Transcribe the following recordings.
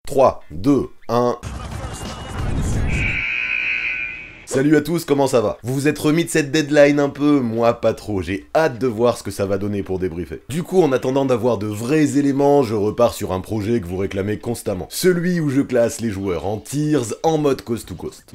3, 2, 1... Salut à tous, comment ça va? Vous vous êtes remis de cette deadline un peu? Moi pas trop, j'ai hâte de voir ce que ça va donner pour débriefer. Du coup, en attendant d'avoir de vrais éléments, je repars sur un projet que vous réclamez constamment. Celui où je classe les joueurs en tiers en mode coast to coast.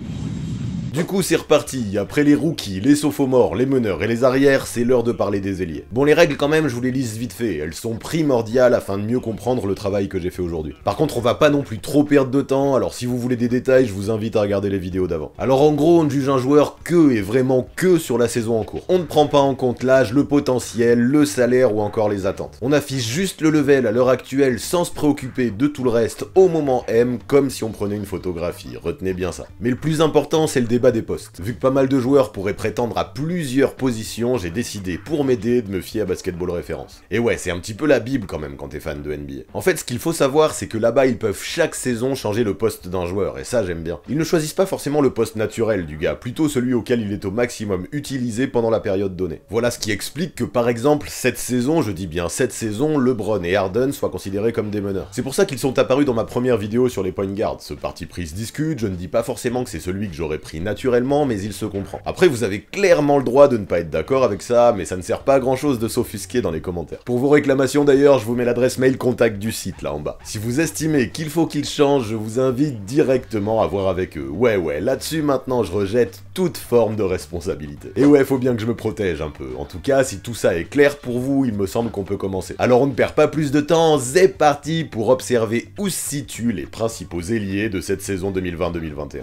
Du coup, c'est reparti. Après les rookies, les sophomores, les meneurs et les arrières, c'est l'heure de parler des ailiers. Bon, les règles quand même, je vous les lise vite fait. Elles sont primordiales afin de mieux comprendre le travail que j'ai fait aujourd'hui. Par contre, on va pas non plus trop perdre de temps, alors si vous voulez des détails, je vous invite à regarder les vidéos d'avant. Alors en gros, on ne juge un joueur que et vraiment que sur la saison en cours. On ne prend pas en compte l'âge, le potentiel, le salaire ou encore les attentes. On affiche juste le level à l'heure actuelle sans se préoccuper de tout le reste au moment M, comme si on prenait une photographie. Retenez bien ça. Mais le plus important, c'est le débat des postes. Vu que pas mal de joueurs pourraient prétendre à plusieurs positions, j'ai décidé, pour m'aider, de me fier à Basketball Référence. Et ouais, c'est un petit peu la bible quand même quand t'es fan de NBA. En fait, ce qu'il faut savoir, c'est que là-bas, ils peuvent chaque saison changer le poste d'un joueur, et ça, j'aime bien. Ils ne choisissent pas forcément le poste naturel du gars, plutôt celui auquel il est au maximum utilisé pendant la période donnée. Voilà ce qui explique que, par exemple, cette saison, je dis bien cette saison, LeBron et Harden soient considérés comme des meneurs. C'est pour ça qu'ils sont apparus dans ma première vidéo sur les point guards. Ce parti pris se discute, je ne dis pas forcément que c'est celui que j'aurais pris naturellement, mais il se comprend. Après, vous avez clairement le droit de ne pas être d'accord avec ça, mais ça ne sert pas à grand chose de s'offusquer dans les commentaires. Pour vos réclamations d'ailleurs, je vous mets l'adresse mail contact du site là en bas. Si vous estimez qu'il faut qu'ils changent, je vous invite directement à voir avec eux. Ouais, là-dessus maintenant je rejette toute forme de responsabilité. Et ouais, faut bien que je me protège un peu. En tout cas, si tout ça est clair pour vous, il me semble qu'on peut commencer. Alors on ne perd pas plus de temps, c'est parti pour observer où se situent les principaux ailiers de cette saison 2020-2021.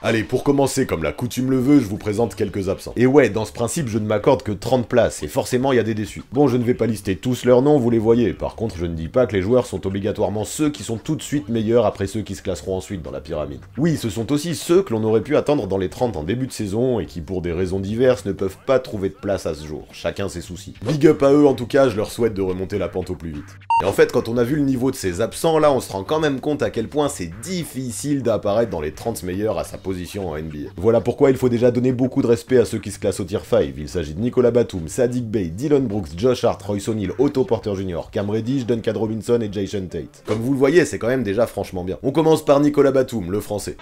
Allez, pour commencer, comme la coutume le veut, je vous présente quelques absents. Et ouais, dans ce principe, je ne m'accorde que 30 places, et forcément, il y a des déçus. Bon, je ne vais pas lister tous leurs noms, vous les voyez. Par contre, je ne dis pas que les joueurs sont obligatoirement ceux qui sont tout de suite meilleurs après ceux qui se classeront ensuite dans la pyramide. Oui, ce sont aussi ceux que l'on aurait pu attendre dans les 30 en début de saison, et qui, pour des raisons diverses, ne peuvent pas trouver de place à ce jour. Chacun ses soucis. Big up à eux, en tout cas, je leur souhaite de remonter la pente au plus vite. Et en fait, quand on a vu le niveau de ces absents, là, on se rend quand même compte à quel point c'est difficile d'apparaître dans les 30 meilleurs à sa position en NBA. Voilà pourquoi il faut déjà donner beaucoup de respect à ceux qui se classent au tier 5. Il s'agit de Nicolas Batum, Saddiq Bey, Dillon Brooks, Josh Hart, Royce O'Neal, Otto Porter Jr., Cam Reddish, Duncan Robinson et Jason Tate. Comme vous le voyez, c'est quand même déjà franchement bien. On commence par Nicolas Batum, le français.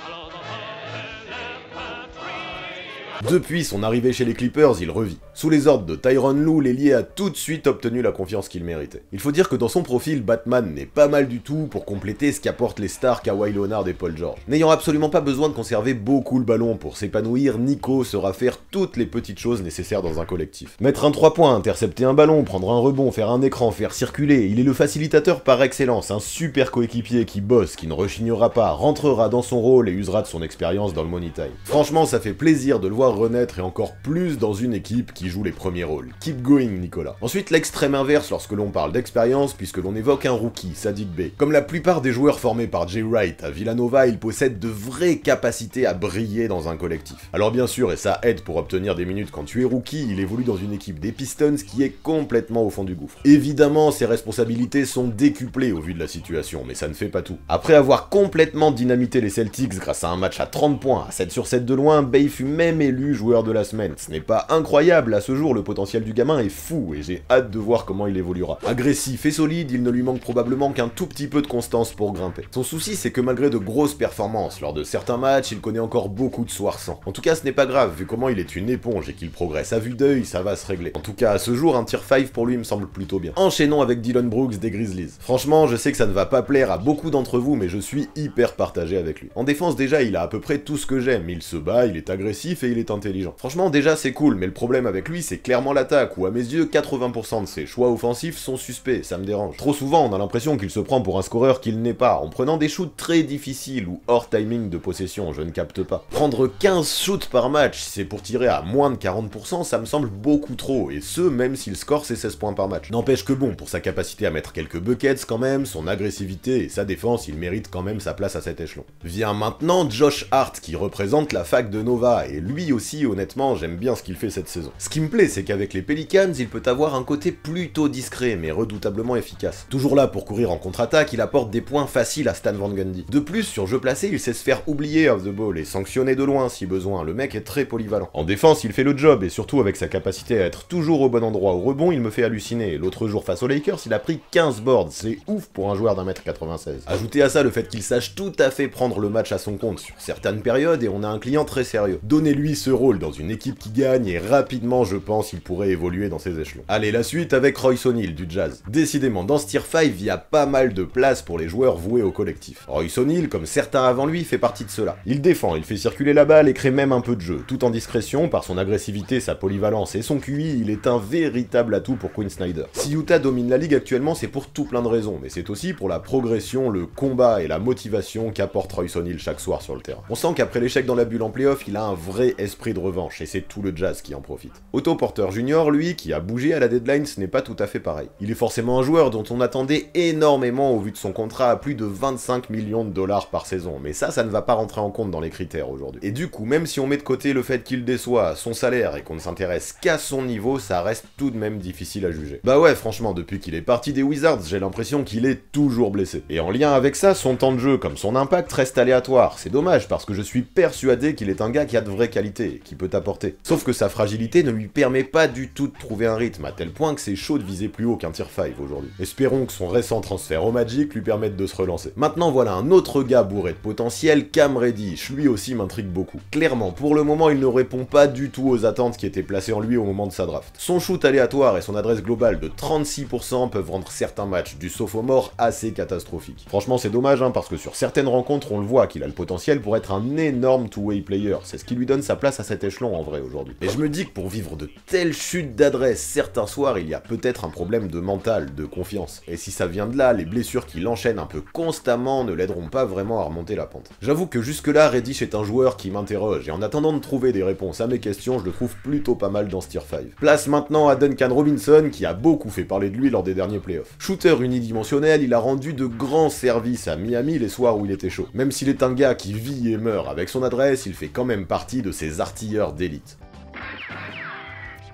Depuis son arrivée chez les Clippers, il revit. Sous les ordres de Tyronn Lue, l'ailier a tout de suite obtenu la confiance qu'il méritait. Il faut dire que dans son profil, Batman n'est pas mal du tout pour compléter ce qu'apportent les stars Kawhi Leonard et Paul George. N'ayant absolument pas besoin de conserver beaucoup le ballon pour s'épanouir, Nico saura faire toutes les petites choses nécessaires dans un collectif. Mettre un 3 points, intercepter un ballon, prendre un rebond, faire un écran, faire circuler, il est le facilitateur par excellence, un super coéquipier qui bosse, qui ne rechignera pas, rentrera dans son rôle et usera de son expérience dans le money time. Franchement, ça fait plaisir de le voir renaître et encore plus dans une équipe qui joue les premiers rôles. Keep going, Nicolas. Ensuite, l'extrême inverse lorsque l'on parle d'expérience, puisque l'on évoque un rookie, Saddiq Bey. Comme la plupart des joueurs formés par Jay Wright à Villanova, il possède de vraies capacités à briller dans un collectif. Alors bien sûr, et ça aide pour obtenir des minutes quand tu es rookie, il évolue dans une équipe des Pistons qui est complètement au fond du gouffre. Évidemment, ses responsabilités sont décuplées au vu de la situation, mais ça ne fait pas tout. Après avoir complètement dynamité les Celtics grâce à un match à 30 points, à 7 sur 7 de loin, Bey fut même élu joueur de la semaine. Ce n'est pas incroyable, à ce jour le potentiel du gamin est fou et j'ai hâte de voir comment il évoluera. Agressif et solide, il ne lui manque probablement qu'un tout petit peu de constance pour grimper. Son souci c'est que malgré de grosses performances, lors de certains matchs, il connaît encore beaucoup de soirs sans. En tout cas ce n'est pas grave, vu comment il est une éponge et qu'il progresse à vue d'œil, ça va se régler. En tout cas à ce jour, un tier 5 pour lui me semble plutôt bien. Enchaînons avec Dillon Brooks des Grizzlies. Franchement, je sais que ça ne va pas plaire à beaucoup d'entre vous, mais je suis hyper partagé avec lui. En défense déjà, il a à peu près tout ce que j'aime, il se bat, il est agressif et il est intelligent. Franchement déjà c'est cool, mais le problème avec lui c'est clairement l'attaque, où à mes yeux 80% de ses choix offensifs sont suspects, ça me dérange. Trop souvent on a l'impression qu'il se prend pour un scoreur qu'il n'est pas, en prenant des shoots très difficiles ou hors timing de possession, je ne capte pas. Prendre 15 shoots par match, c'est pour tirer à moins de 40%, ça me semble beaucoup trop, et ce même s'il score ses 16 points par match. N'empêche que bon, pour sa capacité à mettre quelques buckets quand même, son agressivité et sa défense, il mérite quand même sa place à cet échelon. Vient maintenant Josh Hart qui représente la fac de Nova, et lui aussi honnêtement j'aime bien ce qu'il fait cette saison. Ce qui me plaît, c'est qu'avec les Pelicans, il peut avoir un côté plutôt discret, mais redoutablement efficace. Toujours là pour courir en contre-attaque, il apporte des points faciles à Stan Van Gundy. De plus, sur jeu placé, il sait se faire oublier off the ball et sanctionner de loin si besoin, le mec est très polyvalent. En défense, il fait le job, et surtout avec sa capacité à être toujours au bon endroit au rebond, il me fait halluciner. L'autre jour face aux Lakers, il a pris 15 boards, c'est ouf pour un joueur d'1m96. Ajoutez à ça le fait qu'il sache tout à fait prendre le match à son compte sur certaines périodes, et on a un client très sérieux. Donnez-lui ce rôle dans une équipe qui gagne, et rapidement, je pense, il pourrait évoluer dans ses échelons. Allez, la suite avec Royce O'Neal du Jazz. Décidément, dans ce tier 5, il y a pas mal de place pour les joueurs voués au collectif. Royce O'Neal, comme certains avant lui, fait partie de cela. Il défend, il fait circuler la balle et crée même un peu de jeu. Tout en discrétion, par son agressivité, sa polyvalence et son QI, il est un véritable atout pour Quinn Snyder. Si Utah domine la ligue actuellement, c'est pour tout plein de raisons, mais c'est aussi pour la progression, le combat et la motivation qu'apporte Royce O'Neal chaque soir sur le terrain. On sent qu'après l'échec dans la bulle en playoff, il a un vrai esprit de revanche, et c'est tout le Jazz qui en profite. Otto Porter Jr., lui, qui a bougé à la deadline, ce n'est pas tout à fait pareil. Il est forcément un joueur dont on attendait énormément au vu de son contrat à plus de 25 millions de dollars par saison, mais ça ne va pas rentrer en compte dans les critères aujourd'hui. Et du coup, même si on met de côté le fait qu'il déçoit, son salaire et qu'on ne s'intéresse qu'à son niveau, ça reste tout de même difficile à juger. Bah ouais, franchement, depuis qu'il est parti des Wizards, j'ai l'impression qu'il est toujours blessé. Et en lien avec ça, son temps de jeu comme son impact reste aléatoire. C'est dommage parce que je suis persuadé qu'il est un gars qui a de vraies qualités, qui peut apporter. Sauf que sa fragilité ne lui permet pas du tout de trouver un rythme, à tel point que c'est chaud de viser plus haut qu'un tier 5 aujourd'hui. Espérons que son récent transfert au Magic lui permette de se relancer. Maintenant voilà un autre gars bourré de potentiel, Cam Reddish, lui aussi m'intrigue beaucoup. Clairement, pour le moment il ne répond pas du tout aux attentes qui étaient placées en lui au moment de sa draft. Son shoot aléatoire et son adresse globale de 36% peuvent rendre certains matchs du sophomore assez catastrophiques. Franchement c'est dommage parce que sur certaines rencontres on le voit qu'il a le potentiel pour être un énorme two-way player, c'est ce qui lui donne sa place à cet échelon en vrai aujourd'hui. Et je me dis que pour vivre de telles chutes d'adresse certains soirs il y a peut-être un problème de mental, de confiance. Et si ça vient de là, les blessures qu'il enchaîne un peu constamment ne l'aideront pas vraiment à remonter la pente. J'avoue que jusque là Reddish est un joueur qui m'interroge et en attendant de trouver des réponses à mes questions, je le trouve plutôt pas mal dans ce tier 5. Place maintenant à Duncan Robinson qui a beaucoup fait parler de lui lors des derniers playoffs. Shooter unidimensionnel, il a rendu de grands services à Miami les soirs où il était chaud. Même s'il est un gars qui vit et meurt avec son adresse, il fait quand même partie de ces artilleurs d'élite.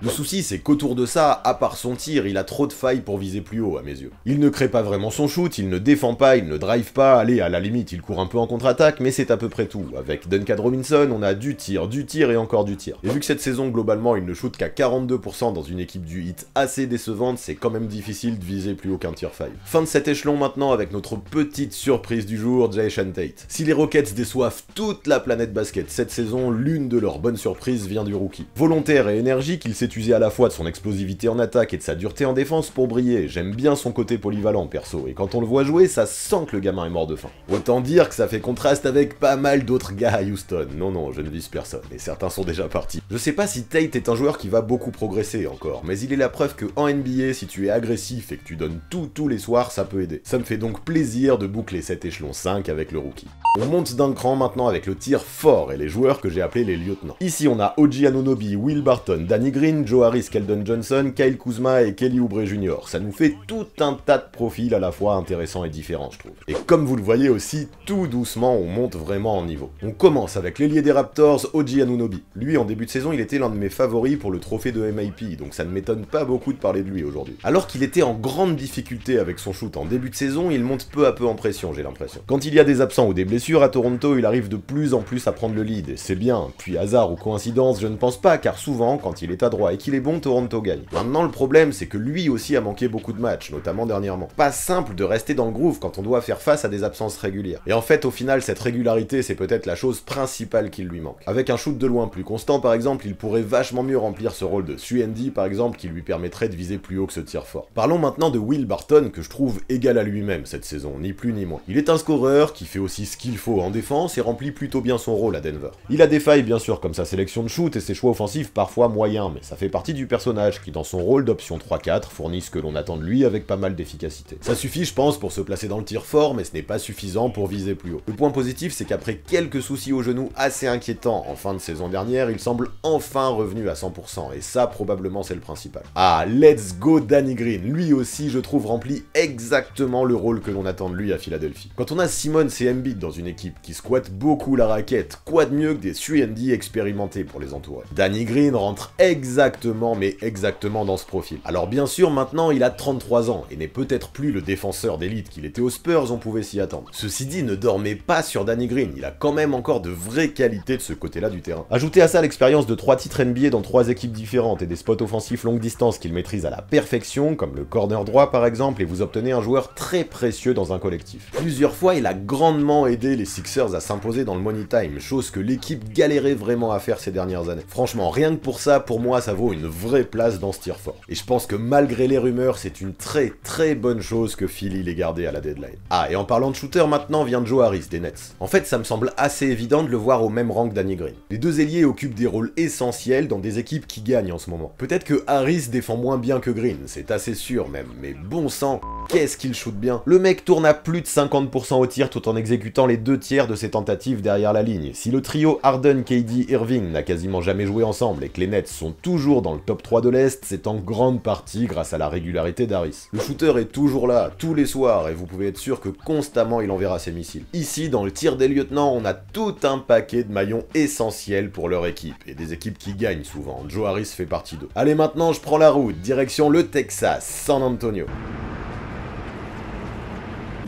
Le souci, c'est qu'autour de ça, à part son tir, il a trop de failles pour viser plus haut, à mes yeux. Il ne crée pas vraiment son shoot, il ne défend pas, il ne drive pas, allez, à la limite, il court un peu en contre-attaque, mais c'est à peu près tout. Avec Duncan Robinson, on a du tir et encore du tir. Et vu que cette saison, globalement, il ne shoot qu'à 42% dans une équipe du Heat assez décevante, c'est quand même difficile de viser plus haut qu'un tier 5. Fin de cet échelon maintenant avec notre petite surprise du jour, Jae'Sean Tate. Si les Rockets déçoivent toute la planète basket cette saison, l'une de leurs bonnes surprises vient du rookie. Volontaire et énergique, il s'est usé à la fois de son explosivité en attaque et de sa dureté en défense pour briller. J'aime bien son côté polyvalent perso, et quand on le voit jouer, ça sent que le gamin est mort de faim. Autant dire que ça fait contraste avec pas mal d'autres gars à Houston. Non, je ne vise personne, et certains sont déjà partis. Je sais pas si Tate est un joueur qui va beaucoup progresser encore, mais il est la preuve que en NBA, si tu es agressif et que tu donnes tout tous les soirs, ça peut aider. Ça me fait donc plaisir de boucler cet échelon 5 avec le rookie. On monte d'un cran maintenant avec le tir fort et les joueurs que j'ai appelés les lieutenants. Ici on a OG Anunoby, Will Barton, Danny Green, Joe Harris, Keldon Johnson, Kyle Kuzma et Kelly Oubre Jr. Ça nous fait tout un tas de profils à la fois intéressants et différents je trouve. Et comme vous le voyez aussi, tout doucement on monte vraiment en niveau. On commence avec l'ailier des Raptors, OG Anunoby. Lui en début de saison il était l'un de mes favoris pour le trophée de MIP, donc ça ne m'étonne pas beaucoup de parler de lui aujourd'hui. Alors qu'il était en grande difficulté avec son shoot en début de saison, il monte peu à peu en pression j'ai l'impression. Quand il y a des absents ou des blessures à Toronto, il arrive de plus en plus à prendre le lead, et c'est bien, puis hasard ou coïncidence, je ne pense pas, car souvent, quand il est adroit et qu'il est bon, Toronto gagne. Maintenant, le problème, c'est que lui aussi a manqué beaucoup de matchs, notamment dernièrement. Pas simple de rester dans le groove quand on doit faire face à des absences régulières. Et en fait, au final, cette régularité, c'est peut-être la chose principale qui lui manque. Avec un shoot de loin plus constant, par exemple, il pourrait vachement mieux remplir ce rôle de 3&D, par exemple, qui lui permettrait de viser plus haut que ce tir fort. Parlons maintenant de Will Barton, que je trouve égal à lui-même cette saison, ni plus ni moins. Il est un scoreur qui fait aussi ce qu'il faut en défense et remplit plutôt bien son rôle à Denver. Il a des failles bien sûr comme sa sélection de shoot et ses choix offensifs parfois moyens, mais ça fait partie du personnage qui dans son rôle d'option 3-4 fournit ce que l'on attend de lui avec pas mal d'efficacité. Ça suffit je pense pour se placer dans le tir fort, mais ce n'est pas suffisant pour viser plus haut. Le point positif c'est qu'après quelques soucis au genou assez inquiétants en fin de saison dernière, il semble enfin revenu à 100% et ça probablement c'est le principal. Ah, let's go Danny Green, lui aussi je trouve remplit exactement le rôle que l'on attend de lui à Philadelphie. Quand on a Simmons et Embiid dans une équipe qui squatte beaucoup la raquette, quoi de mieux que des 3&D expérimentés pour les entourer. Danny Green rentre exactement exactement, mais exactement dans ce profil. Alors bien sûr, maintenant il a 33 ans, et n'est peut-être plus le défenseur d'élite qu'il était aux Spurs, on pouvait s'y attendre. Ceci dit, ne dormez pas sur Danny Green, il a quand même encore de vraies qualités de ce côté-là du terrain. Ajoutez à ça l'expérience de 3 titres NBA dans 3 équipes différentes et des spots offensifs longue distance qu'il maîtrise à la perfection, comme le corner droit par exemple, et vous obtenez un joueur très précieux dans un collectif. Plusieurs fois, il a grandement aidé les Sixers à s'imposer dans le money time, chose que l'équipe galérait vraiment à faire ces dernières années. Franchement, rien que pour ça, pour moi, ça vaut une vraie place dans ce tier fort. Et je pense que malgré les rumeurs, c'est une très bonne chose que Philly l'ait gardé à la deadline. Ah, et en parlant de shooter, maintenant vient Joe Harris des Nets. En fait, ça me semble assez évident de le voir au même rang que Danny Green. Les deux ailiers occupent des rôles essentiels dans des équipes qui gagnent en ce moment. Peut-être que Harris défend moins bien que Green, c'est assez sûr même, mais bon sang, qu'est-ce qu'il shoot bien. Le mec tourne à plus de 50% au tir tout en exécutant les 2/3 de ses tentatives derrière la ligne. Si le trio Harden, KD, Irving n'a quasiment jamais joué ensemble et que les Nets sont toujours dans le top 3 de l'Est, c'est en grande partie grâce à la régularité d'Harris. Le shooter est toujours là, tous les soirs, et vous pouvez être sûr que constamment il enverra ses missiles. Ici, dans le tir des lieutenants, on a tout un paquet de maillons essentiels pour leur équipe, et des équipes qui gagnent souvent. Joe Harris fait partie d'eux. Allez, maintenant je prends la route, direction le Texas, San Antonio.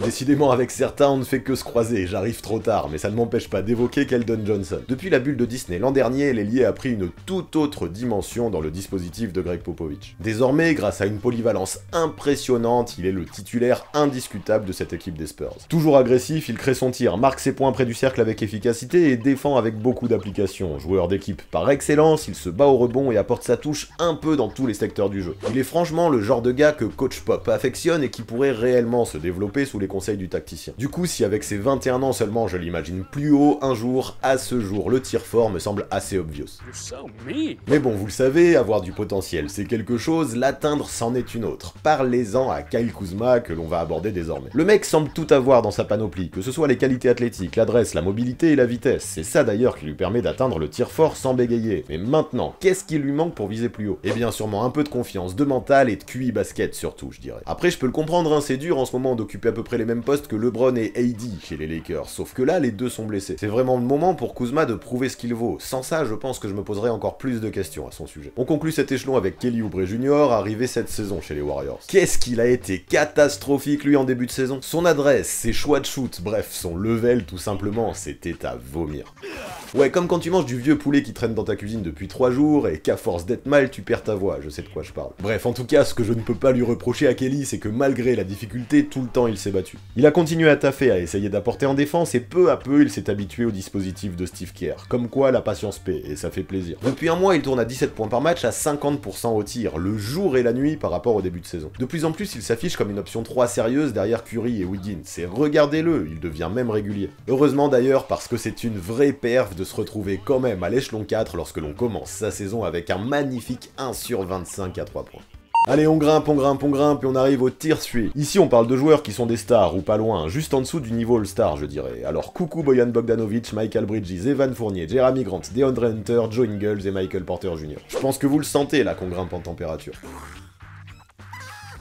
Décidément, avec certains, on ne fait que se croiser, j'arrive trop tard, mais ça ne m'empêche pas d'évoquer Keldon Johnson. Depuis la bulle de Disney l'an dernier, l'ailier a pris une toute autre dimension dans le dispositif de Greg Popovich. Désormais, grâce à une polyvalence impressionnante, il est le titulaire indiscutable de cette équipe des Spurs. Toujours agressif, il crée son tir, marque ses points près du cercle avec efficacité et défend avec beaucoup d'application. Joueur d'équipe par excellence, il se bat au rebond et apporte sa touche un peu dans tous les secteurs du jeu. Il est franchement le genre de gars que Coach Pop affectionne et qui pourrait réellement se développer sous les conseils du tacticien. Du coup, si avec ses 21 ans seulement je l'imagine plus haut, un jour, à ce jour, le tir fort me semble assez obvious. Mais bon, vous le savez, avoir du potentiel c'est quelque chose, l'atteindre c'en est une autre. Parlez-en à Kyle Kuzma que l'on va aborder désormais. Le mec semble tout avoir dans sa panoplie, que ce soit les qualités athlétiques, l'adresse, la mobilité et la vitesse. C'est ça d'ailleurs qui lui permet d'atteindre le tir fort sans bégayer. Mais maintenant, qu'est-ce qui lui manque pour viser plus haut? Eh bien sûrement un peu de confiance, de mental et de QI basket surtout, je dirais. Après, je peux le comprendre, hein, c'est dur en ce moment d'occuper à peu près les mêmes postes que LeBron et AD chez les Lakers, sauf que là, les deux sont blessés. C'est vraiment le moment pour Kuzma de prouver ce qu'il vaut. Sans ça, je pense que je me poserai encore plus de questions à son sujet. On conclut cet échelon avec Kelly Oubre Jr., arrivé cette saison chez les Warriors. Qu'est-ce qu'il a été catastrophique lui en début de saison. Son adresse, ses choix de shoot, bref, son level tout simplement, c'était à vomir. Ouais, comme quand tu manges du vieux poulet qui traîne dans ta cuisine depuis 3 jours et qu'à force d'être mal, tu perds ta voix, je sais de quoi je parle. Bref, en tout cas, ce que je ne peux pas lui reprocher à Kelly, c'est que malgré la difficulté, tout le temps il s'est battu. Il a continué à taffer, à essayer d'apporter en défense, et peu à peu, il s'est habitué au dispositif de Steve Kerr. Comme quoi, la patience paie, et ça fait plaisir. Depuis un mois, il tourne à 17 points par match, à 50% au tir, le jour et la nuit par rapport au début de saison. De plus en plus, il s'affiche comme une option 3 sérieuse derrière Curry et Wiggins, et regardez-le, il devient même régulier. Heureusement d'ailleurs, parce que c'est une vraie perf de se retrouver quand même à l'échelon 4 lorsque l'on commence sa saison avec un magnifique 1 sur 25 à 3 points. Allez, on grimpe, et on arrive au tier 3. Ici, on parle de joueurs qui sont des stars, ou pas loin, juste en dessous du niveau All-Star, je dirais. Alors, coucou Bojan Bogdanovic, Michael Bridges, Evan Fournier, Jeremy Grant, DeAndre Hunter, Joe Ingles et Michael Porter Jr. Je pense que vous le sentez, là, qu'on grimpe en température.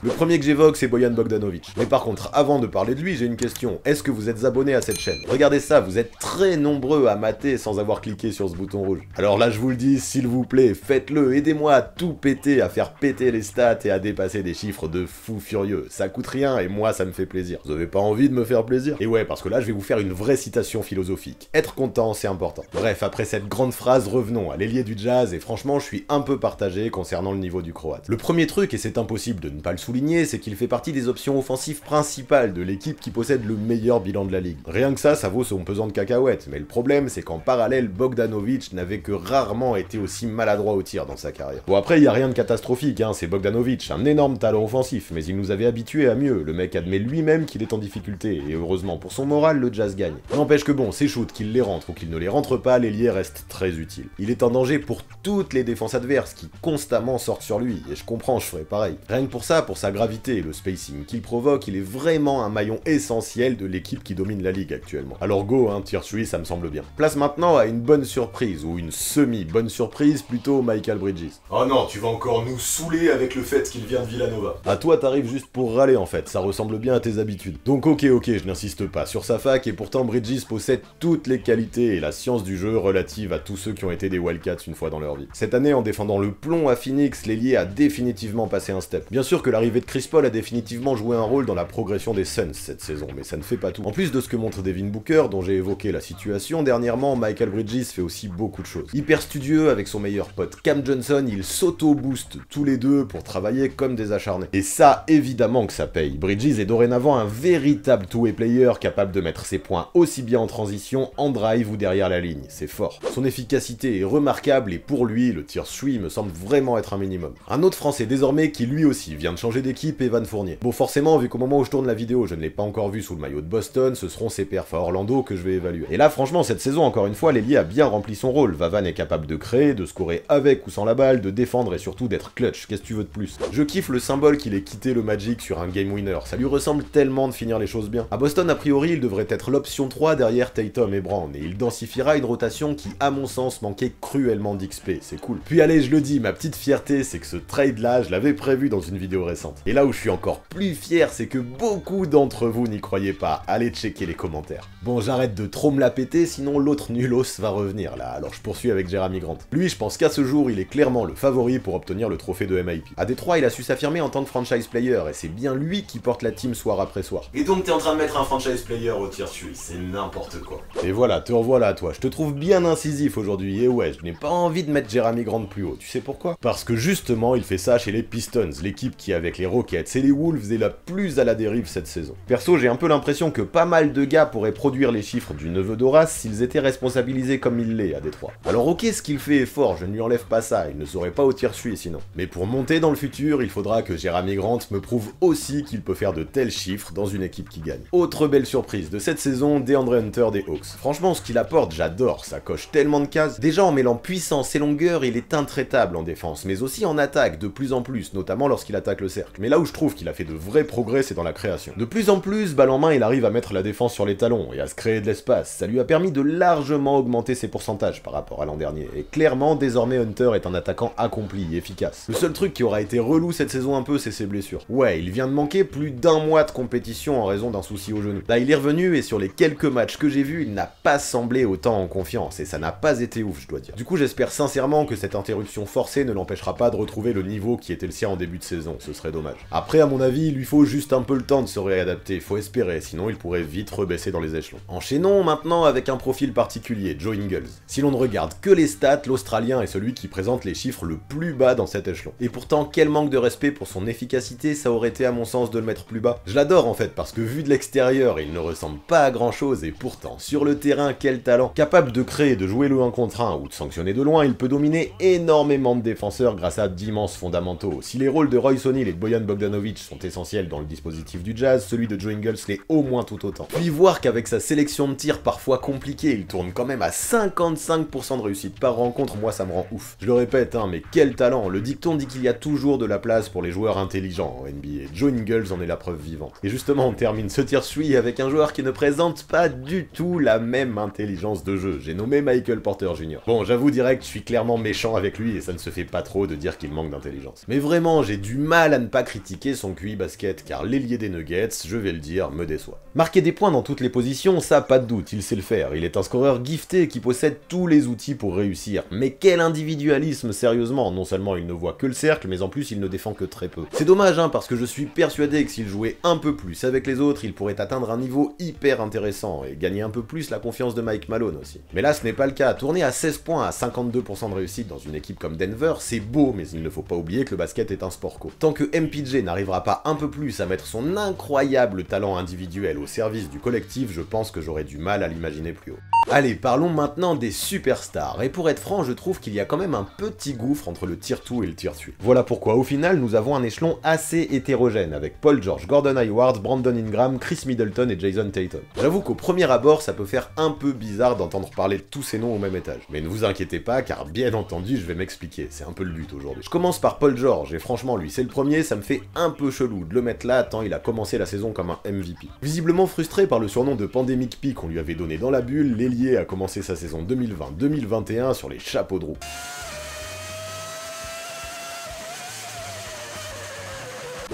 Le premier que j'évoque, c'est Bojan Bogdanovic. Mais par contre, avant de parler de lui, j'ai une question. Est-ce que vous êtes abonné à cette chaîne? Regardez ça, vous êtes très nombreux à mater sans avoir cliqué sur ce bouton rouge. Alors là, je vous le dis, s'il vous plaît, faites-le, aidez-moi à tout péter, à faire péter les stats et à dépasser des chiffres de fou furieux. Ça coûte rien et moi, ça me fait plaisir. Vous avez pas envie de me faire plaisir? Et ouais, parce que là, je vais vous faire une vraie citation philosophique. Être content, c'est important. Bref, après cette grande phrase, revenons à l'ailier du Jazz, et franchement, je suis un peu partagé concernant le niveau du Croate. Le premier truc, et c'est impossible de ne pas le souligner, c'est qu'il fait partie des options offensives principales de l'équipe qui possède le meilleur bilan de la ligue. Rien que ça vaut son pesant de cacahuètes, mais le problème c'est qu'en parallèle, Bogdanovic n'avait que rarement été aussi maladroit au tir dans sa carrière. Bon après, il y a rien de catastrophique, hein, c'est Bogdanovic, un énorme talent offensif, mais il nous avait habitués à mieux, le mec admet lui-même qu'il est en difficulté, et heureusement pour son moral, le Jazz gagne. N'empêche que bon, ses shoots, qu'il les rentre ou qu'il ne les rentre pas, l'ailier reste très utile. Il est en danger pour toutes les défenses adverses qui constamment sortent sur lui, et je comprends, je ferais pareil. Rien que pour ça, pour sa gravité et le spacing qu'il provoque, il est vraiment un maillon essentiel de l'équipe qui domine la ligue actuellement. Alors go, hein, tier 3, ça me semble bien. Place maintenant à une bonne surprise, ou une semi-bonne surprise, plutôt Michael Bridges. Oh non, tu vas encore nous saouler avec le fait qu'il vient de Villanova. À toi, t'arrives juste pour râler en fait, ça ressemble bien à tes habitudes. Donc ok, je n'insiste pas sur sa fac, et pourtant Bridges possède toutes les qualités et la science du jeu relative à tous ceux qui ont été des Wildcats une fois dans leur vie. Cette année, en défendant le plomb à Phoenix, l'ailier a définitivement passé un step. Bien sûr que l'arrivée de Chris Paul a définitivement joué un rôle dans la progression des Suns cette saison, mais ça ne fait pas tout. En plus de ce que montre Devin Booker, dont j'ai évoqué la situation dernièrement, Michael Bridges fait aussi beaucoup de choses. Hyper studieux avec son meilleur pote Cam Johnson, ils s'auto-boostent tous les deux pour travailler comme des acharnés. Et ça, évidemment que ça paye. Bridges est dorénavant un véritable two-way player capable de mettre ses points aussi bien en transition, en drive ou derrière la ligne. C'est fort. Son efficacité est remarquable et pour lui, le tier 3 me semble vraiment être un minimum. Un autre français désormais qui lui aussi vient de changer d'équipe, Evan Fournier. Bon forcément, vu qu'au moment où je tourne la vidéo, je ne l'ai pas encore vu sous le maillot de Boston, ce seront ses perfs à Orlando que je vais évaluer. Et là franchement, cette saison, encore une fois, l'ailier a bien rempli son rôle. Vavan est capable de créer, de scorer avec ou sans la balle, de défendre et surtout d'être clutch. Qu'est-ce que tu veux de plus? Je kiffe le symbole qu'il ait quitté le Magic sur un game winner. Ça lui ressemble tellement de finir les choses bien. À Boston, a priori, il devrait être l'option 3 derrière Tatum et Brown, et il densifiera une rotation qui, à mon sens, manquait cruellement d'XP. C'est cool. Puis allez, je le dis, ma petite fierté, c'est que ce trade-là, je l'avais prévu dans une vidéo récente. Et là où je suis encore plus fier, c'est que beaucoup d'entre vous n'y croyez pas. Allez checker les commentaires. Bon, j'arrête de trop me la péter, sinon l'autre nulos va revenir là, alors je poursuis avec Jerami Grant. Lui, je pense qu'à ce jour, il est clairement le favori pour obtenir le trophée de MIP. À Détroit, il a su s'affirmer en tant que franchise player, et c'est bien lui qui porte la team soir après soir. Et donc t'es en train de mettre un franchise player au tier 3, c'est n'importe quoi. Et voilà, te revoilà toi, je te trouve bien incisif aujourd'hui, et ouais, je n'ai pas envie de mettre Jerami Grant plus haut, tu sais pourquoi? Parce que justement, il fait ça chez les Pistons, l'équipe qui avec les Rockets et les Wolves est la plus à la dérive cette saison. Perso, j'ai un peu l'impression que pas mal de gars pourraient produire les chiffres du neveu d'Horace s'ils étaient responsabilisés comme il l'est à Détroit. Alors ok, ce qu'il fait est fort, je ne lui enlève pas ça, il ne serait pas au tier 3 sinon. Mais pour monter dans le futur, il faudra que Jerami Grant me prouve aussi qu'il peut faire de tels chiffres dans une équipe qui gagne. Autre belle surprise de cette saison, DeAndre Hunter des Hawks. Franchement, ce qu'il apporte, j'adore, ça coche tellement de cases. Déjà en mêlant puissance et longueur, il est intraitable en défense, mais aussi en attaque, de plus en plus, notamment lorsqu'il attaque le cercle. Mais là où je trouve qu'il a fait de vrais progrès, c'est dans la création. De plus en plus, balle en main, il arrive à mettre la défense sur les talons et à se créer de l'espace. Ça lui a permis de largement augmenter ses pourcentages par rapport à l'an dernier. Et clairement, désormais, Hunter est un attaquant accompli, efficace. Le seul truc qui aura été relou cette saison un peu, c'est ses blessures. Ouais, il vient de manquer plus d'un mois de compétition en raison d'un souci au genou. Là, il est revenu et sur les quelques matchs que j'ai vus, il n'a pas semblé autant en confiance et ça n'a pas été ouf, je dois dire. Du coup, j'espère sincèrement que cette interruption forcée ne l'empêchera pas de retrouver le niveau qui était le sien en début de saison, ce serait dommage. Après, à mon avis, il lui faut juste un peu le temps de se réadapter, faut espérer, sinon il pourrait vite rebaisser dans les échelons. Enchaînons maintenant avec un profil particulier, Joe Ingles. Si l'on ne regarde que les stats, l'Australien est celui qui présente les chiffres le plus bas dans cet échelon. Et pourtant, quel manque de respect pour son efficacité, ça aurait été à mon sens de le mettre plus bas. Je l'adore en fait, parce que vu de l'extérieur, il ne ressemble pas à grand chose, et pourtant, sur le terrain, quel talent. Capable de créer, de jouer le 1 contre 1, ou de sanctionner de loin, il peut dominer énormément de défenseurs grâce à d'immenses fondamentaux. Si les rôles de Royce O'Neal et de Bojan Bogdanovic sont essentiels dans le dispositif du Jazz, celui de Joe Ingles l'est au moins tout autant. Puis voir qu'avec sa sélection de tirs parfois compliquée, il tourne quand même à 55% de réussite par rencontre, moi ça me rend ouf. Je le répète, hein, mais quel talent. Le dicton dit qu'il y a toujours de la place pour les joueurs intelligents en NBA. Joe Ingles en est la preuve vivante. Et justement, on termine ce tier 3 avec un joueur qui ne présente pas du tout la même intelligence de jeu. J'ai nommé Michael Porter Jr. Bon, j'avoue direct, je suis clairement méchant avec lui et ça ne se fait pas trop de dire qu'il manque d'intelligence. Mais vraiment, j'ai du mal à ne pas critiquer son QI basket car l'ailier des Nuggets, je vais le dire, me déçoit. Marquer des points dans toutes les positions, ça pas de doute, il sait le faire. Il est un scoreur gifté qui possède tous les outils pour réussir. Mais quel individualisme, sérieusement. Non seulement il ne voit que le cercle, mais en plus il ne défend que très peu. C'est dommage, hein, parce que je suis persuadé que s'il jouait un peu plus avec les autres, il pourrait atteindre un niveau hyper intéressant et gagner un peu plus la confiance de Mike Malone aussi. Mais là, ce n'est pas le cas. Tourner à 16 points à 52% de réussite dans une équipe comme Denver, c'est beau, mais il ne faut pas oublier que le basket est un sport co. Tant que MPJ n'arrivera pas un peu plus à mettre son incroyable talent individuel au service du collectif, je pense que j'aurai du mal à l'imaginer plus haut. Allez, parlons maintenant des superstars, et pour être franc, je trouve qu'il y a quand même un petit gouffre entre le tier 2 et le tier 3. Voilà pourquoi au final, nous avons un échelon assez hétérogène, avec Paul George, Gordon Hayward, Brandon Ingram, Chris Middleton et Jason Tatum. J'avoue qu'au premier abord, ça peut faire un peu bizarre d'entendre parler de tous ces noms au même étage. Mais ne vous inquiétez pas, car bien entendu, je vais m'expliquer, c'est un peu le but aujourd'hui. Je commence par Paul George, et franchement, lui, c'est le premier, ça me fait un peu chelou de le mettre là, tant il a commencé la saison comme un MVP. Visiblement frustré par le surnom de Pandemic P qu'on lui avait donné dans la bulle, l'ailier a commencé sa saison 2020-2021 sur les chapeaux de roue.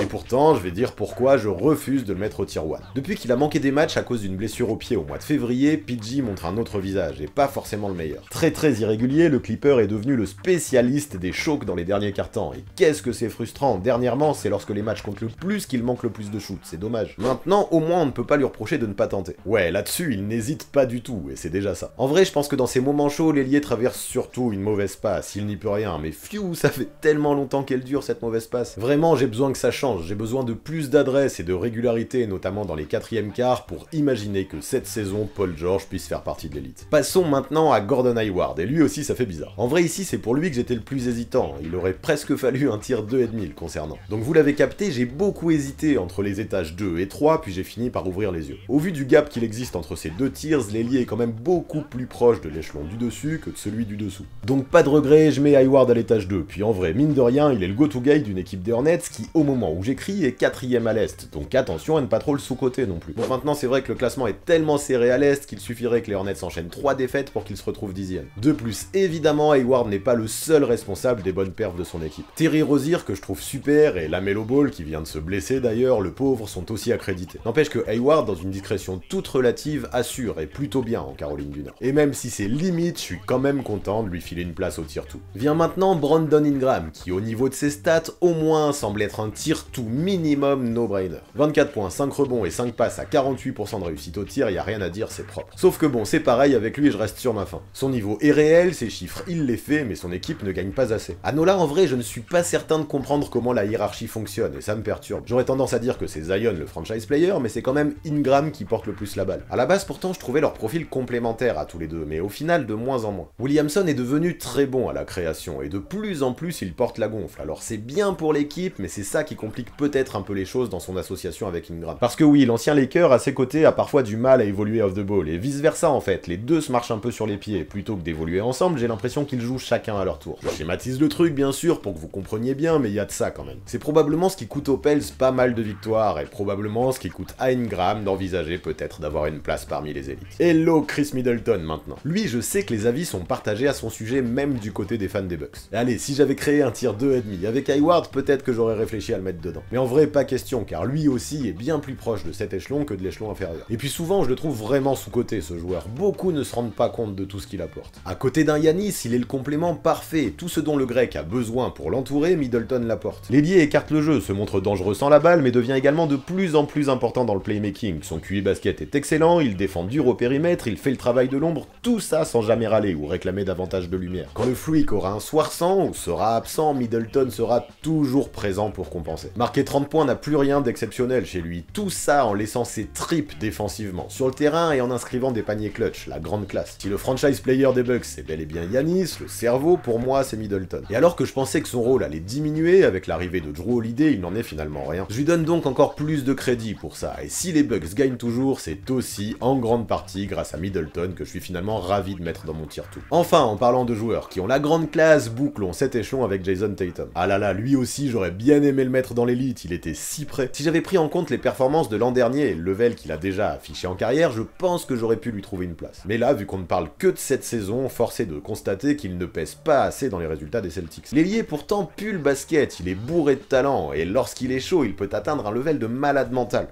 Et pourtant, je vais dire pourquoi je refuse de le mettre au tier 1. Depuis qu'il a manqué des matchs à cause d'une blessure au pied au mois de février, PG montre un autre visage, et pas forcément le meilleur. Très irrégulier, le Clipper est devenu le spécialiste des chocs dans les derniers quarts-temps, et qu'est-ce que c'est frustrant. Dernièrement, c'est lorsque les matchs comptent le plus qu'il manque le plus de shoots, c'est dommage. Maintenant, au moins on ne peut pas lui reprocher de ne pas tenter. Ouais, là-dessus, il n'hésite pas du tout, et c'est déjà ça. En vrai, je pense que dans ces moments chauds, l'ailier traverse surtout une mauvaise passe, il n'y peut rien, mais pfiou, ça fait tellement longtemps qu'elle dure cette mauvaise passe. Vraiment, j'ai besoin que ça change. J'ai besoin de plus d'adresse et de régularité, notamment dans les quatrièmes quarts, pour imaginer que cette saison, Paul George puisse faire partie de l'élite. Passons maintenant à Gordon Hayward, et lui aussi ça fait bizarre. En vrai ici c'est pour lui que j'étais le plus hésitant, il aurait presque fallu un tier 2,5 le concernant. Donc vous l'avez capté, j'ai beaucoup hésité entre les étages 2 et 3, puis j'ai fini par ouvrir les yeux. Au vu du gap qu'il existe entre ces deux tiers, l'ailier est quand même beaucoup plus proche de l'échelon du dessus que de celui du dessous. Donc pas de regret, je mets Hayward à l'étage 2, puis en vrai, mine de rien, il est le go-to guy d'une équipe des Hornets qui, au moment où j'écris, est 4ème à l'Est, donc attention à ne pas trop le sous-coter non plus. Bon maintenant c'est vrai que le classement est tellement serré à l'Est qu'il suffirait que les Hornets enchaînent 3 défaites pour qu'ils se retrouvent 10ème. De plus, évidemment, Hayward n'est pas le seul responsable des bonnes perfs de son équipe. Terry Rozier, que je trouve super, et LaMelo Ball, qui vient de se blesser d'ailleurs, le pauvre, sont aussi accrédités. N'empêche que Hayward, dans une discrétion toute relative, assure, et plutôt bien en Caroline du Nord. Et même si c'est limite, je suis quand même content de lui filer une place au tier 2. Vient maintenant Brandon Ingram, qui au niveau de ses stats, au moins semble être un tier 2 minimum no-brainer. 24 points, 5 rebonds et 5 passes à 48% de réussite au tir, y a rien à dire, c'est propre. Sauf que bon, c'est pareil avec lui et je reste sur ma faim. Son niveau est réel, ses chiffres il les fait, mais son équipe ne gagne pas assez. À Nola, en vrai, je ne suis pas certain de comprendre comment la hiérarchie fonctionne, et ça me perturbe. J'aurais tendance à dire que c'est Zion le franchise player, mais c'est quand même Ingram qui porte le plus la balle. À la base, pourtant, je trouvais leur profil complémentaire à tous les deux, mais au final, de moins en moins. Williamson est devenu très bon à la création, et de plus en plus, il porte la gonfle. Alors c'est bien pour l'équipe, mais c'est ça qui complique peut-être un peu les choses dans son association avec Ingram. Parce que oui, l'ancien Laker à ses côtés a parfois du mal à évoluer off the ball, et vice versa en fait, les deux se marchent un peu sur les pieds, plutôt que d'évoluer ensemble, j'ai l'impression qu'ils jouent chacun à leur tour. Je schématise le truc bien sûr pour que vous compreniez bien, mais il y a de ça quand même. C'est probablement ce qui coûte aux Pels pas mal de victoires, et probablement ce qui coûte à Ingram d'envisager peut-être d'avoir une place parmi les élites. Hello Chris Middleton maintenant. Lui, je sais que les avis sont partagés à son sujet même du côté des fans des Bucks. Et allez, si j'avais créé un tier 2,5 avec Hayward, peut-être que j'aurais réfléchi à le mettre dedans. Mais en vrai, pas question, car lui aussi est bien plus proche de cet échelon que de l'échelon inférieur. Et puis souvent, je le trouve vraiment sous-coté, ce joueur. Beaucoup ne se rendent pas compte de tout ce qu'il apporte. À côté d'un Giannis, il est le complément parfait. Tout ce dont le grec a besoin pour l'entourer, Middleton l'apporte. L'ailier écarte le jeu, se montre dangereux sans la balle, mais devient également de plus en plus important dans le playmaking. Son QI basket est excellent, il défend dur au périmètre, il fait le travail de l'ombre, tout ça sans jamais râler ou réclamer davantage de lumière. Quand le freak aura un soir sans ou sera absent, Middleton sera toujours présent pour compenser. Marquer 30 points n'a plus rien d'exceptionnel chez lui, tout ça en laissant ses tripes défensivement, sur le terrain et en inscrivant des paniers clutch, la grande classe. Si le franchise player des Bucks c'est bel et bien Giannis, le cerveau pour moi c'est Middleton. Et alors que je pensais que son rôle allait diminuer avec l'arrivée de Drew Holiday, il n'en est finalement rien. Je lui donne donc encore plus de crédit pour ça, et si les Bucks gagnent toujours, c'est aussi en grande partie grâce à Middleton que je suis finalement ravi de mettre dans mon tier 2. Enfin, en parlant de joueurs qui ont la grande classe, bouclons cet échelon avec Jason Tatum. Ah là là, lui aussi j'aurais bien aimé le mettre dans l'élite, il était si près. Si j'avais pris en compte les performances de l'an dernier et le level qu'il a déjà affiché en carrière, je pense que j'aurais pu lui trouver une place. Mais là, vu qu'on ne parle que de cette saison, force est de constater qu'il ne pèse pas assez dans les résultats des Celtics. L'ailier pourtant pue le basket, il est bourré de talent, et lorsqu'il est chaud, il peut atteindre un level de malade mental.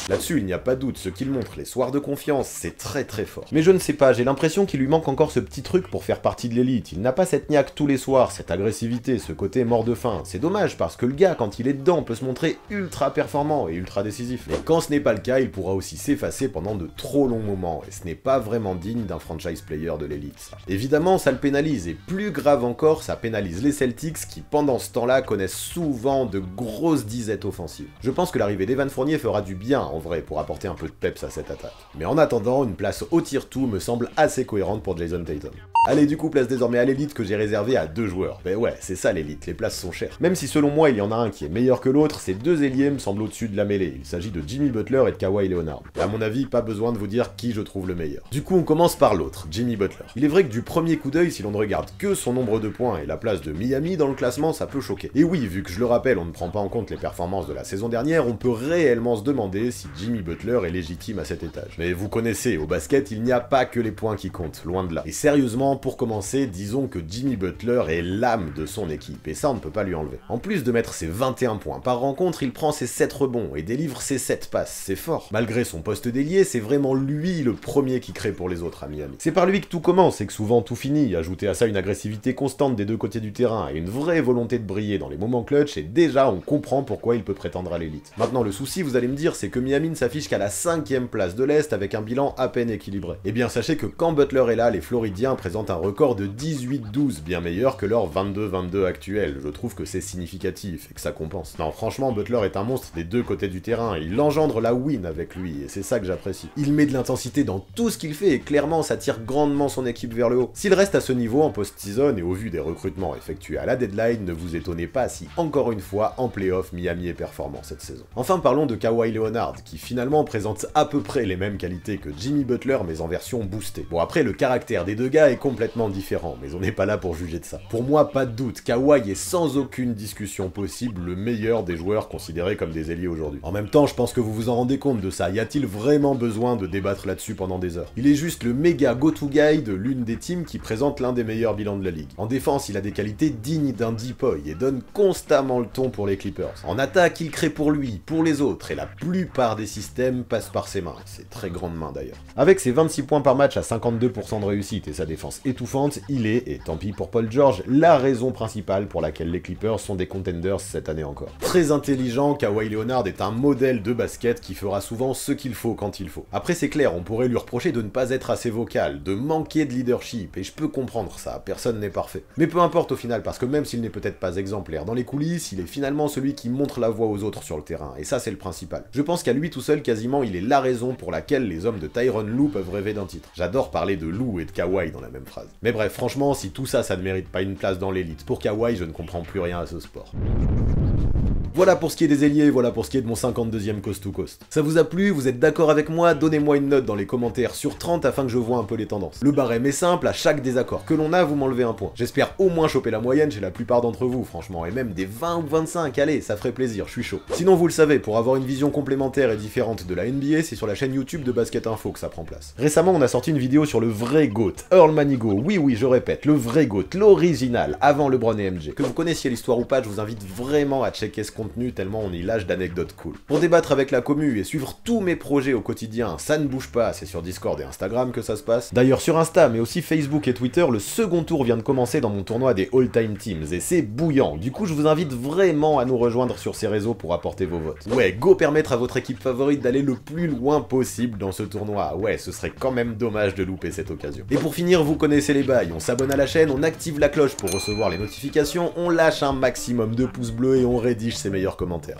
Là-dessus, il n'y a pas de doute, ce qu'il montre les soirs de confiance, c'est très fort. Mais je ne sais pas, j'ai l'impression qu'il lui manque encore ce petit truc pour faire partie de l'élite. Il n'a pas cette niaque tous les soirs, cette agressivité, ce côté mort de faim. C'est dommage, parce que le gars, quand il est dedans, peut se montrer ultra performant et ultra décisif. Mais quand ce n'est pas le cas, il pourra aussi s'effacer pendant de trop longs moments, et ce n'est pas vraiment digne d'un franchise player de l'élite. Évidemment, ça le pénalise, et plus grave encore, ça pénalise les Celtics qui, pendant ce temps-là, connaissent souvent de grosses disettes offensives. Je pense que l'arrivée d'Evan Fournier fera du bien, en vrai pour apporter un peu de peps à cette attaque. Mais en attendant, une place au tier 2 me semble assez cohérente pour Jason Tatum. Allez, du coup, place désormais à l'élite que j'ai réservée à 2 joueurs. Ben ouais, c'est ça l'élite, les places sont chères. Même si selon moi il y en a un qui est meilleur que l'autre, ces deux ailiers me semblent au-dessus de la mêlée. Il s'agit de Jimmy Butler et de Kawhi Leonard. Et à mon avis, pas besoin de vous dire qui je trouve le meilleur. Du coup, on commence par l'autre, Jimmy Butler. Il est vrai que du premier coup d'œil, si l'on ne regarde que son nombre de points et la place de Miami dans le classement, ça peut choquer. Et oui, vu que je le rappelle, on ne prend pas en compte les performances de la saison dernière, on peut réellement se demander si Jimmy Butler est légitime à cet étage. Mais vous connaissez, au basket, il n'y a pas que les points qui comptent, loin de là. Et sérieusement, pour commencer, disons que Jimmy Butler est l'âme de son équipe, et ça on ne peut pas lui enlever. En plus de mettre ses 21 points par rencontre, il prend ses 7 rebonds et délivre ses 7 passes, c'est fort. Malgré son poste d'ailier, c'est vraiment lui le premier qui crée pour les autres à Miami. C'est par lui que tout commence et que souvent tout finit, ajouter à ça une agressivité constante des deux côtés du terrain et une vraie volonté de briller dans les moments clutch, et déjà on comprend pourquoi il peut prétendre à l'élite. Maintenant le souci, vous allez me dire, c'est que Miami ne s'affiche qu'à la 5e place de l'Est avec un bilan à peine équilibré. Eh bien sachez que quand Butler est là, les Floridiens présentent un record de 18-12, bien meilleur que leur 22-22 actuel. Je trouve que c'est significatif et que ça compense. Non, franchement, Butler est un monstre des deux côtés du terrain, il engendre la win avec lui, et c'est ça que j'apprécie. Il met de l'intensité dans tout ce qu'il fait, et clairement ça tire grandement son équipe vers le haut. S'il reste à ce niveau en post-season, et au vu des recrutements effectués à la deadline, ne vous étonnez pas si, encore une fois, en playoff, Miami est performant cette saison. Enfin, parlons de Kawhi Leonard, qui finalement présente à peu près les mêmes qualités que Jimmy Butler, mais en version boostée. Bon, après, le caractère des deux gars est complètement différent, mais on n'est pas là pour juger de ça. Pour moi, pas de doute, Kawhi est sans aucune discussion possible le meilleur des joueurs considérés comme des ailiers aujourd'hui. En même temps, je pense que vous vous en rendez compte de ça, y a-t-il vraiment besoin de débattre là-dessus pendant des heures? Il est juste le méga go-to guy de l'une des teams qui présente l'un des meilleurs bilans de la ligue. En défense, il a des qualités dignes d'un Deepoy et donne constamment le ton pour les Clippers. En attaque, il crée pour lui, pour les autres, et la plupart des systèmes passent par ses mains, ses très grandes mains d'ailleurs. Avec ses 26 points par match à 52% de réussite et sa défense étouffante, il est, et tant pis pour Paul George, la raison principale pour laquelle les Clippers sont des contenders cette année encore. Très intelligent, Kawhi Leonard est un modèle de basket qui fera souvent ce qu'il faut quand il faut. Après c'est clair, on pourrait lui reprocher de ne pas être assez vocal, de manquer de leadership, et je peux comprendre ça, personne n'est parfait. Mais peu importe au final, parce que même s'il n'est peut-être pas exemplaire dans les coulisses, il est finalement celui qui montre la voie aux autres sur le terrain, et ça c'est le principal. Je pense qu'à lui tout seul, quasiment, il est la raison pour laquelle les hommes de Tyronn Lue peuvent rêver d'un titre. J'adore parler de Lue et de Kawhi dans la même phrase. Mais bref, franchement, si tout ça, ça ne mérite pas une place dans l'élite, pour Kawhi, je ne comprends plus rien à ce sport. Voilà pour ce qui est des ailiers, voilà pour ce qui est de mon 52e Coast to Coast. Ça vous a plu? Vous êtes d'accord avec moi? Donnez-moi une note dans les commentaires sur 30 afin que je vois un peu les tendances. Le barème est simple, à chaque désaccord que l'on a, vous m'enlevez un point. J'espère au moins choper la moyenne chez la plupart d'entre vous, franchement, et même des 20 ou 25, allez, ça ferait plaisir, je suis chaud. Sinon, vous le savez, pour avoir une vision complémentaire et différente de la NBA, c'est sur la chaîne YouTube de Basket Info que ça prend place. Récemment, on a sorti une vidéo sur le vrai GOAT, Earl Manigault, oui, je répète, le vrai GOAT, l'original, avant LeBron et MJ. Que vous connaissiez l'histoire ou pas, je vous invite vraiment à checker ce contenu tellement on y lâche d'anecdotes cool. Pour débattre avec la commu et suivre tous mes projets au quotidien, ça ne bouge pas, c'est sur Discord et Instagram que ça se passe. D'ailleurs sur Insta, mais aussi Facebook et Twitter, le second tour vient de commencer dans mon tournoi des All-Time Teams, et c'est bouillant. Du coup, je vous invite vraiment à nous rejoindre sur ces réseaux pour apporter vos votes. Ouais, go permettre à votre équipe favorite d'aller le plus loin possible dans ce tournoi. Ouais, ce serait quand même dommage de louper cette occasion. Et pour finir, vous connaissez les bails, on s'abonne à la chaîne, on active la cloche pour recevoir les notifications, on lâche un maximum de pouces bleus et on rédige ses meilleurs commentaires.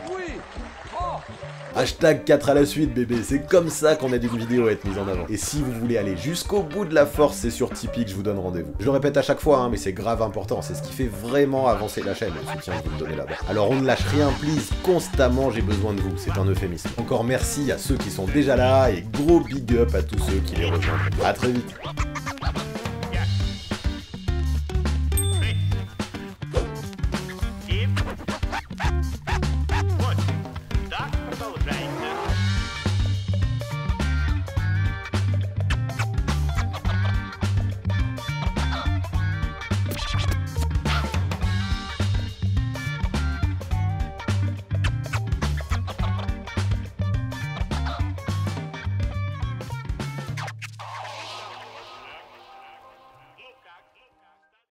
Hashtag 4 à la suite bébé, c'est comme ça qu'on aide une vidéo à être mise en avant. Et si vous voulez aller jusqu'au bout de la force, c'est sur Tipeee que je vous donne rendez-vous. Je le répète à chaque fois, hein, mais c'est grave important, c'est ce qui fait vraiment avancer la chaîne, le soutien que vous me donnez là-bas. Alors on ne lâche rien, please, constamment j'ai besoin de vous, c'est un euphémisme. Encore merci à ceux qui sont déjà là, et gros big up à tous ceux qui les rejoignent. A très vite.